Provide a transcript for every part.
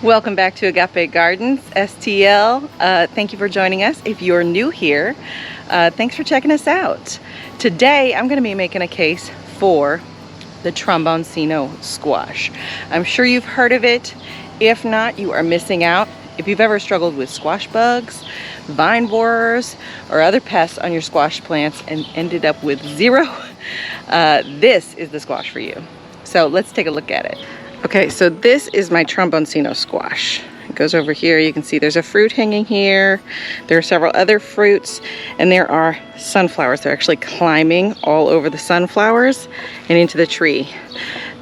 Welcome back to Agape Gardens STL. Thank you for joining us. If you're new here, thanks for checking us out. Today I'm going to be making a case for the Tromboncino squash. I'm sure you've heard of it. If not, you are missing out. If you've ever struggled with squash bugs, vine borers, or other pests on your squash plants and ended up with zero, this is the squash for you. So let's take a look at it. Okay, so this is my Tromboncino squash. It goes over here. You can see there's a fruit hanging here. There are several other fruits, and there are sunflowers. They're actually climbing all over the sunflowers and into the tree.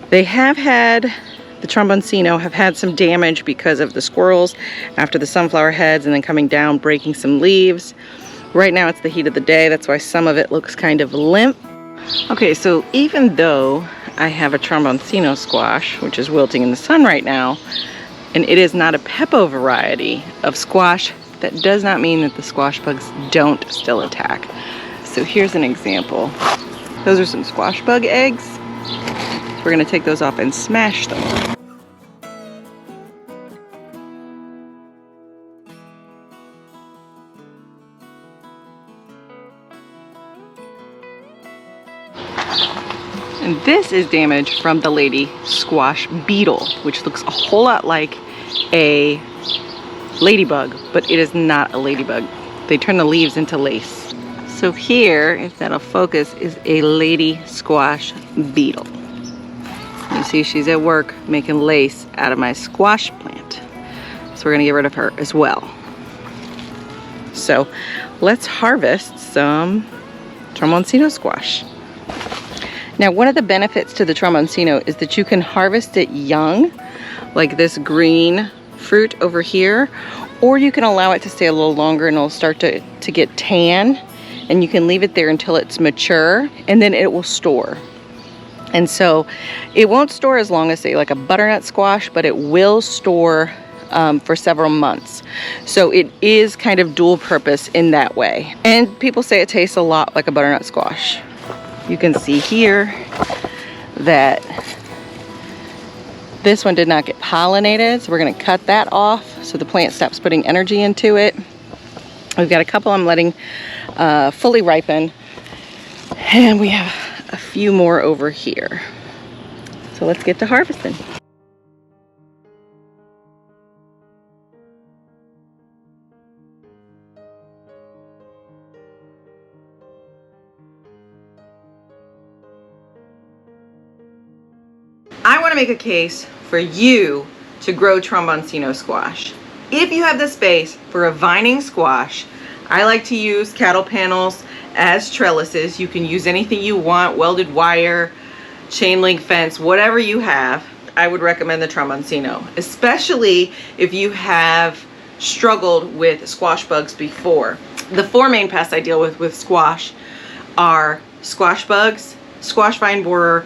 They have had, the Tromboncino have had some damage because of the squirrels after the sunflower heads and then coming down, breaking some leaves. Right now it's the heat of the day. That's why some of it looks kind of limp. Okay, so even though I have a Tromboncino squash, which is wilting in the sun right now, and it is not a Peppo variety of squash, that does not mean that the squash bugs don't still attack. So here's an example. Those are some squash bug eggs. So we're gonna take those off and smash them. And this is damage from the lady squash beetle, which looks a whole lot like a ladybug, but it is not a ladybug. They turn the leaves into lace. So here, if that'll focus, is a lady squash beetle. You see she's at work making lace out of my squash plant. So we're gonna get rid of her as well. So let's harvest some Tromboncino squash. Now, one of the benefits to the Tromboncino is that you can harvest it young, like this green fruit over here, or you can allow it to stay a little longer and it'll start to get tan, and you can leave it there until it's mature, and then it will store. And so it won't store as long as, say, like a butternut squash, but it will store for several months. So it is kind of dual purpose in that way. And people say it tastes a lot like a butternut squash. You can see here that this one did not get pollinated, so we're going to cut that off so the plant stops putting energy into it. We've got a couple I'm letting fully ripen, and we have a few more over here. So let's get to harvesting. I want to make a case for you to grow Tromboncino squash. If you have the space for a vining squash, I like to use cattle panels as trellises. You can use anything you want, welded wire, chain link fence, whatever you have. I would recommend the Tromboncino, especially if you have struggled with squash bugs before. The four main pests I deal with squash are squash bugs, squash vine borer,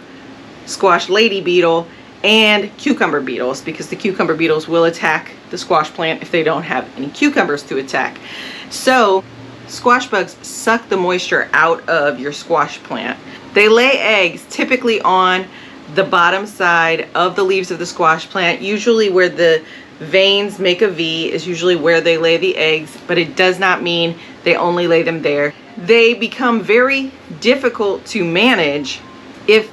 squash lady beetle, and cucumber beetles, because the cucumber beetles will attack the squash plant if they don't have any cucumbers to attack. So squash bugs suck the moisture out of your squash plant. They lay eggs typically on the bottom side of the leaves of the squash plant. Usually where the veins make a V is usually where they lay the eggs, but it does not mean they only lay them there. They become very difficult to manage if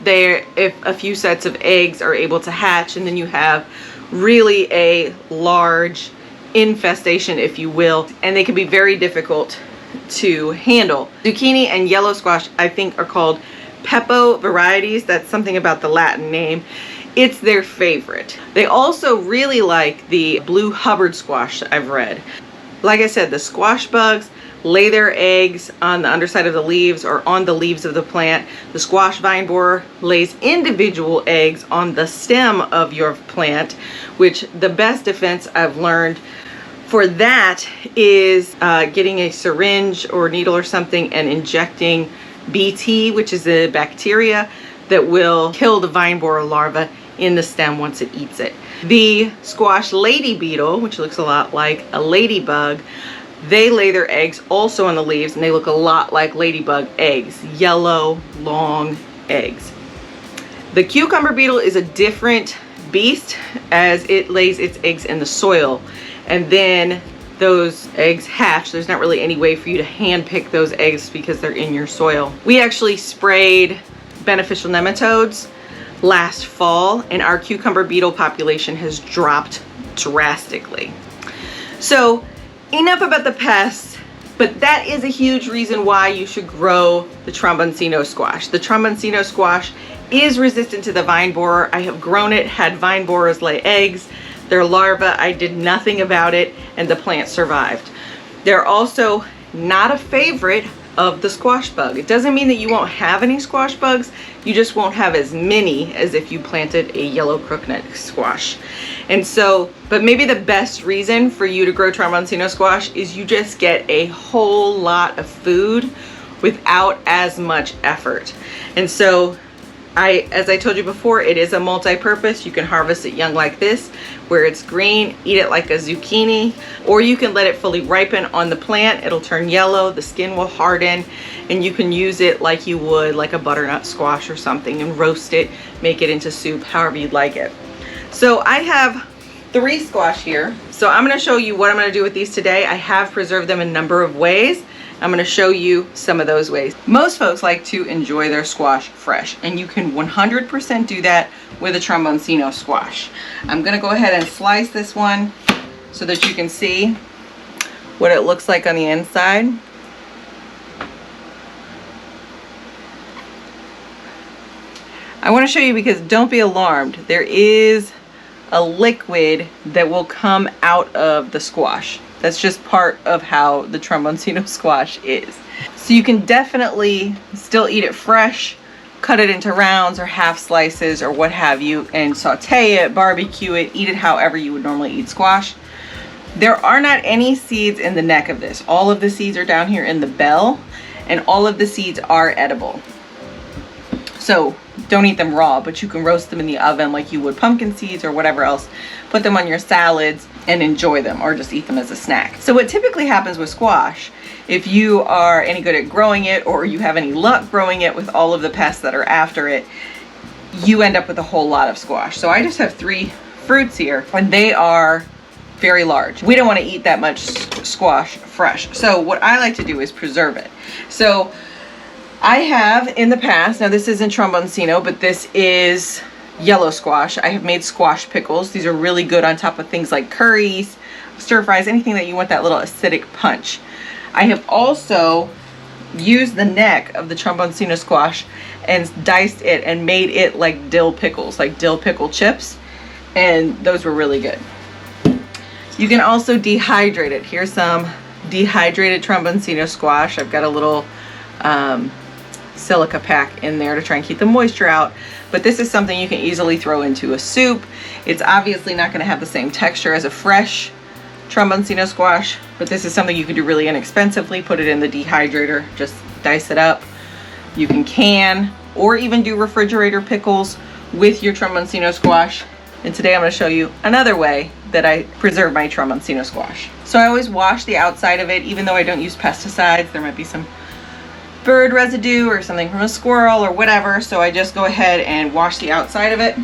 a few sets of eggs are able to hatch, and then you have really a large infestation, if you will, and they can be very difficult to handle. Zucchini and yellow squash, I think, are called Peppo varieties. That's something about the Latin name. It's their favorite. They also really like the blue Hubbard squash, I've read. Like I said, the squash bugs lay their eggs on the underside of the leaves or on the leaves of the plant. The squash vine borer lays individual eggs on the stem of your plant, which the best defense I've learned for that is getting a syringe or needle or something and injecting BT, which is a bacteria that will kill the vine borer larva in the stem once it eats it. The squash lady beetle, which looks a lot like a ladybug, they lay their eggs also on the leaves, and they look a lot like ladybug eggs, yellow, long eggs. The cucumber beetle is a different beast as it lays its eggs in the soil, and then those eggs hatch. There's not really any way for you to hand pick those eggs because they're in your soil. We actually sprayed beneficial nematodes last fall, and our cucumber beetle population has dropped drastically. So enough about the pests, but that is a huge reason why you should grow the Tromboncino squash. The Tromboncino squash is resistant to the vine borer. I have grown it, had vine borers lay eggs. Their larvae, I did nothing about it, and the plant survived. They're also not a favorite of the squash bug. It doesn't mean that you won't have any squash bugs, you just won't have as many as if you planted a yellow crookneck squash. And so, but maybe the best reason for you to grow Tromboncino squash is you just get a whole lot of food without as much effort. And so as I told you before, it is a multi-purpose. You can harvest it young like this, where it's green, eat it like a zucchini, or you can let it fully ripen on the plant. It'll turn yellow, the skin will harden, and you can use it like you would like a butternut squash or something and roast it, make it into soup, however you'd like it. So I have 3 squash here. So I'm gonna show you what I'm gonna do with these today. I have preserved them a number of ways. I'm going to show you some of those ways. Most folks like to enjoy their squash fresh, and you can 100% do that with a Tromboncino squash. I'm going to go ahead and slice this one so that you can see what it looks like on the inside. I want to show you because don't be alarmed. There is a liquid that will come out of the squash. That's just part of how the Tromboncino squash is. So you can definitely still eat it fresh, cut it into rounds or half slices or what have you, and saute it, barbecue it, eat it however you would normally eat squash. There are not any seeds in the neck of this. All of the seeds are down here in the bell, and all of the seeds are edible. So don't eat them raw, but you can roast them in the oven like you would pumpkin seeds or whatever else. Put them on your salads and enjoy them, or just eat them as a snack. So what typically happens with squash, if you are any good at growing it or you have any luck growing it with all of the pests that are after it, you end up with a whole lot of squash. So I just have 3 fruits here, and they are very large. We don't want to eat that much squash fresh. So what I like to do is preserve it. So I have in the past, now this isn't Tromboncino, but this is yellow squash. I have made squash pickles. These are really good on top of things like curries, stir fries, anything that you want that little acidic punch. I have also used the neck of the Tromboncino squash and diced it and made it like dill pickles, like dill pickle chips, and those were really good. You can also dehydrate it. Here's some dehydrated Tromboncino squash. I've got a little silica pack in there to try and keep the moisture out, but this is something you can easily throw into a soup. It's obviously not going to have the same texture as a fresh Tromboncino squash, but this is something you can do really inexpensively. Put it in the dehydrator, just dice it up. You can or even do refrigerator pickles with your Tromboncino squash. And today I'm going to show you another way that I preserve my Tromboncino squash. So I always wash the outside of it, even though I don't use pesticides. There might be some bird residue or something from a squirrel or whatever, so I just go ahead and wash the outside of it,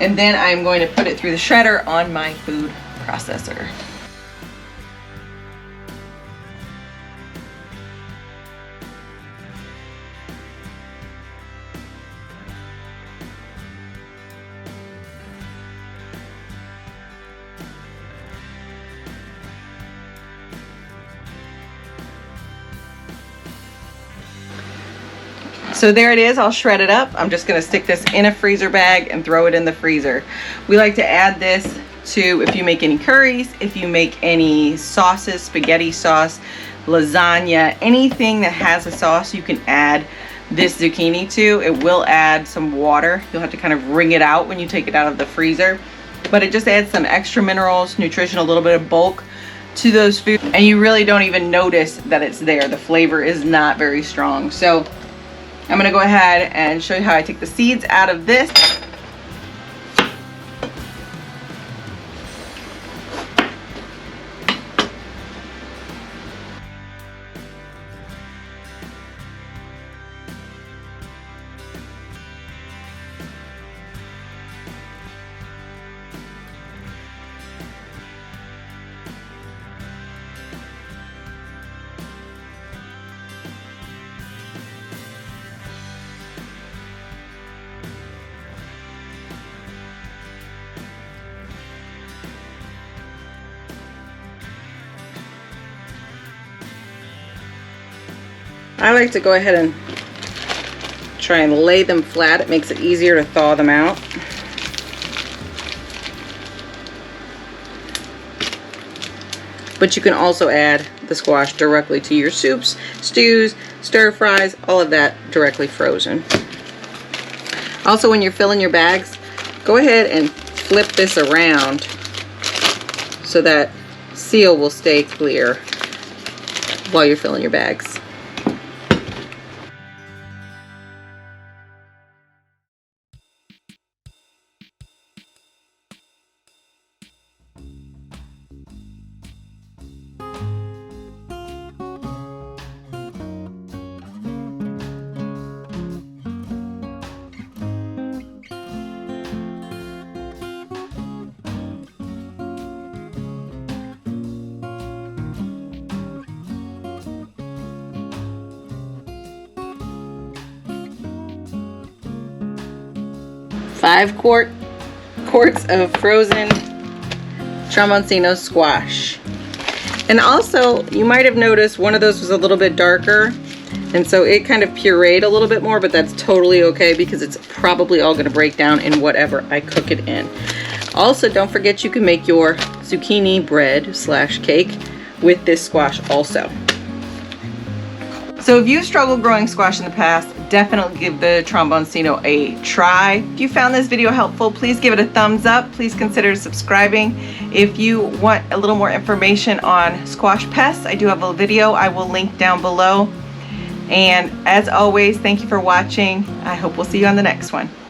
and then I'm going to put it through the shredder on my food processor. So there it is, I'll shred it up. I'm just gonna stick this in a freezer bag and throw it in the freezer. We like to add this to, if you make any curries, if you make any sauces, spaghetti sauce, lasagna, anything that has a sauce you can add this zucchini to. It will add some water. You'll have to kind of wring it out when you take it out of the freezer. But it just adds some extra minerals, nutrition, a little bit of bulk to those foods. And you really don't even notice that it's there. The flavor is not very strong. So I'm gonna go ahead and show you how I take the seeds out of this. I like to go ahead and try and lay them flat. It makes it easier to thaw them out. But you can also add the squash directly to your soups, stews, stir fries, all of that directly frozen. Also, when you're filling your bags, go ahead and flip this around so that seal will stay clear while you're filling your bags. Five quarts of frozen Tromboncino squash. And also, you might have noticed one of those was a little bit darker, and so it kind of pureed a little bit more, but that's totally okay because it's probably all gonna break down in whatever I cook it in. Also, don't forget you can make your zucchini bread / cake with this squash also. So if you've struggled growing squash in the past, definitely give the Tromboncino a try. If you found this video helpful, please give it a thumbs up. Please consider subscribing. If you want a little more information on squash pests, I do have a video I will link down below. And as always, thank you for watching. I hope we'll see you on the next one.